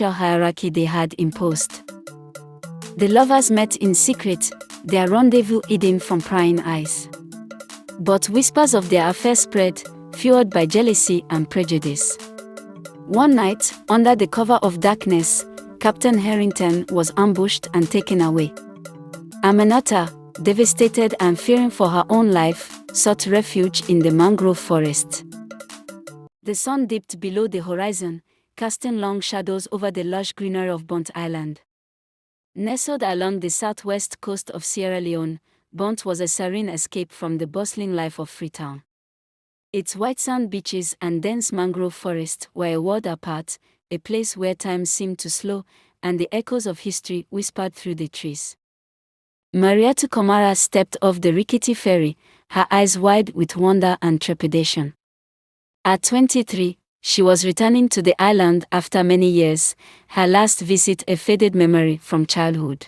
social hierarchy they had imposed. The lovers met in secret, their rendezvous hidden from prying eyes. But whispers of their affair spread, fueled by jealousy and prejudice. One night, under the cover of darkness, Captain Harrington was ambushed and taken away. Amenorta, devastated and fearing for her own life, sought refuge in the mangrove forest. The sun dipped below the horizon, casting long shadows over the lush greenery of Bont Island. Nestled along the southwest coast of Sierra Leone, Bont was a serene escape from the bustling life of Freetown. Its white sand beaches and dense mangrove forest were a world apart, a place where time seemed to slow, and the echoes of history whispered through the trees. Mariatu Komara stepped off the rickety ferry, her eyes wide with wonder and trepidation. At 23, she was returning to the island after many years, her last visit a faded memory from childhood.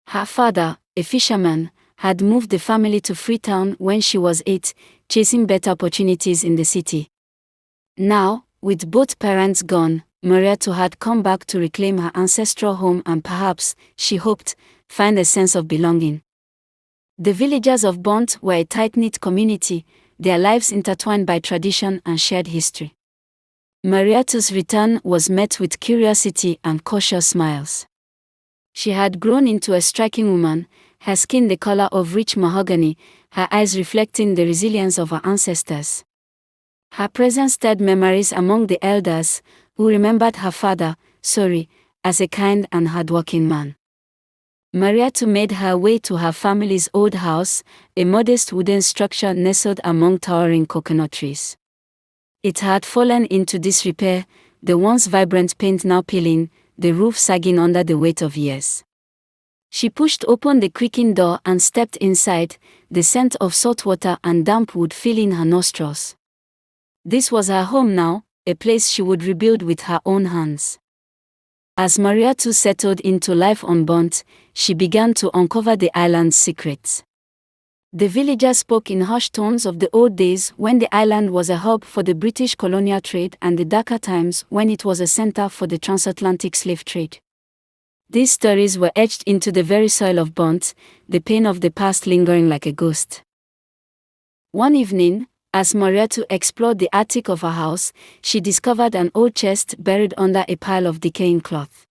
Her father, a fisherman, had moved the family to Freetown when she was 8, chasing better opportunities in the city. Now, with both parents gone, Mariatu had come back to reclaim her ancestral home and perhaps, she hoped, find a sense of belonging. The villagers of Bont were a tight-knit community, their lives intertwined by tradition and shared history. Mariatu's return was met with curiosity and cautious smiles. She had grown into a striking woman, her skin the color of rich mahogany, her eyes reflecting the resilience of her ancestors. Her presence stirred memories among the elders, who remembered her father, Sori, as a kind and hardworking man. Mariatu made her way to her family's old house, a modest wooden structure nestled among towering coconut trees. It had fallen into disrepair, the once vibrant paint now peeling, the roof sagging under the weight of years. She pushed open the creaking door and stepped inside, the scent of salt water and damp wood filling her nostrils. This was her home now, a place she would rebuild with her own hands. As Mariatu settled into life on Bont, she began to uncover the island's secrets. The villagers spoke in hushed tones of the old days when the island was a hub for the British colonial trade and the darker times when it was a center for the transatlantic slave trade. These stories were etched into the very soil of Bont, the pain of the past lingering like a ghost. One evening, as Mariatu explored the attic of her house, she discovered an old chest buried under a pile of decaying cloth.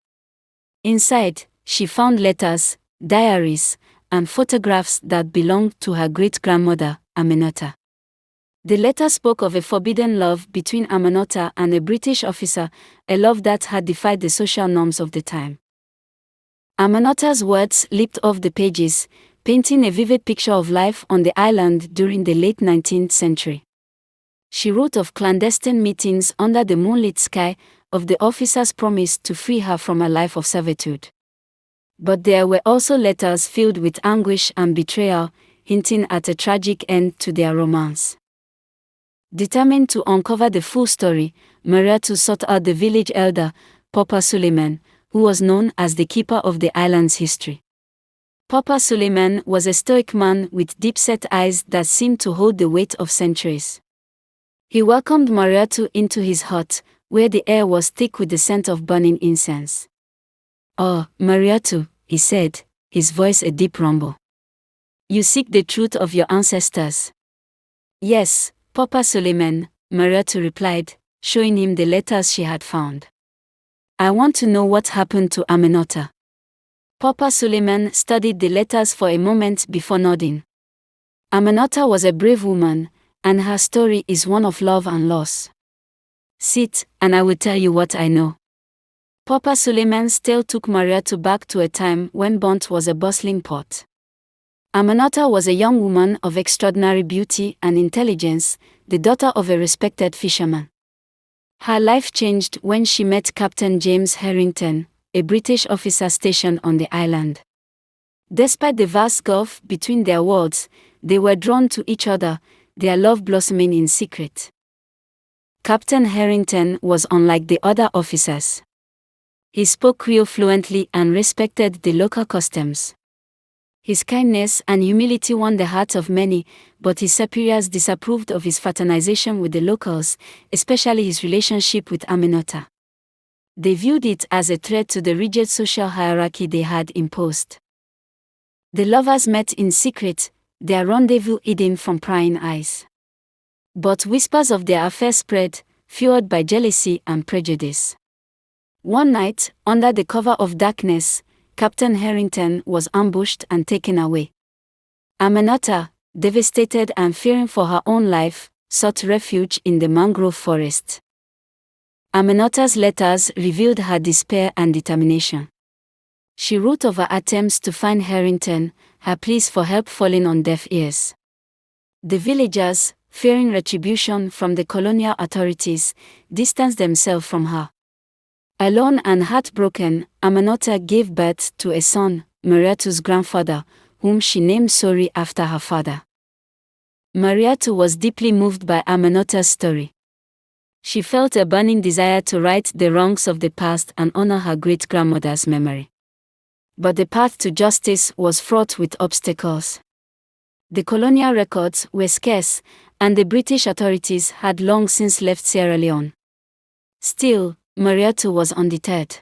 Inside, she found letters, diaries, and photographs that belonged to her great-grandmother, Amenorta. The letter spoke of a forbidden love between Amenorta and a British officer, a love that had defied the social norms of the time. Amenorta's words leaped off the pages, painting a vivid picture of life on the island during the late 19th century. She wrote of clandestine meetings under the moonlit sky, of the officer's promise to free her from a life of servitude. But there were also letters filled with anguish and betrayal, hinting at a tragic end to their romance. Determined to uncover the full story, Mariatu sought out the village elder, Papa Suleiman, who was known as the keeper of the island's history. Papa Suleiman was a stoic man with deep-set eyes that seemed to hold the weight of centuries. He welcomed Mariatu into his hut, where the air was thick with the scent of burning incense. "Oh, Mariatu," he said, his voice a deep rumble. "You seek the truth of your ancestors." "Yes, Papa Suleiman," Mariatu replied, showing him the letters she had found. "I want to know what happened to Amenorta." Papa Suleiman studied the letters for a moment before nodding. Amenorta was a brave woman, and her story is one of love and loss. "Sit, and I will tell you what I know." Papa Suleiman's tale took Mariatu back to a time when Bont was a bustling port. Amenorta was a young woman of extraordinary beauty and intelligence, the daughter of a respected fisherman. Her life changed when she met Captain James Harrington, a British officer stationed on the island. Despite the vast gulf between their worlds, they were drawn to each other, their love blossoming in secret. Captain Harrington was unlike the other officers. He spoke Creole fluently and respected the local customs. His kindness and humility won the hearts of many, but his superiors disapproved of his fraternization with the locals, especially his relationship with Amenorta. They viewed it as a threat to the rigid social hierarchy they had imposed. The lovers met in secret, their rendezvous hidden from prying eyes. But whispers of their affair spread, fueled by jealousy and prejudice. One night, under the cover of darkness, Captain Harrington was ambushed and taken away. Amenorta, devastated and fearing for her own life, sought refuge in the mangrove forest. Amenorta's letters revealed her despair and determination. She wrote of her attempts to find Harrington, her pleas for help falling on deaf ears. The villagers, fearing retribution from the colonial authorities, distanced themselves from her. Alone and heartbroken, Amenorta gave birth to a son, Mariatu's grandfather, whom she named Sori after her father. Mariatu was deeply moved by Amenorta's story. She felt a burning desire to right the wrongs of the past and honor her great-grandmother's memory. But the path to justice was fraught with obstacles. The colonial records were scarce, and the British authorities had long since left Sierra Leone. Still, Mariatu was undeterred.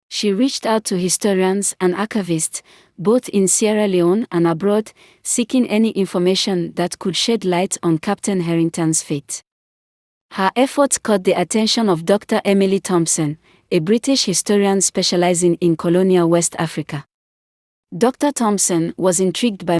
She reached out to historians and archivists, both in Sierra Leone and abroad, seeking any information that could shed light on Captain Harrington's fate. Her efforts caught the attention of Dr. Emily Thompson, a British historian specializing in colonial West Africa. Dr. Thompson was intrigued by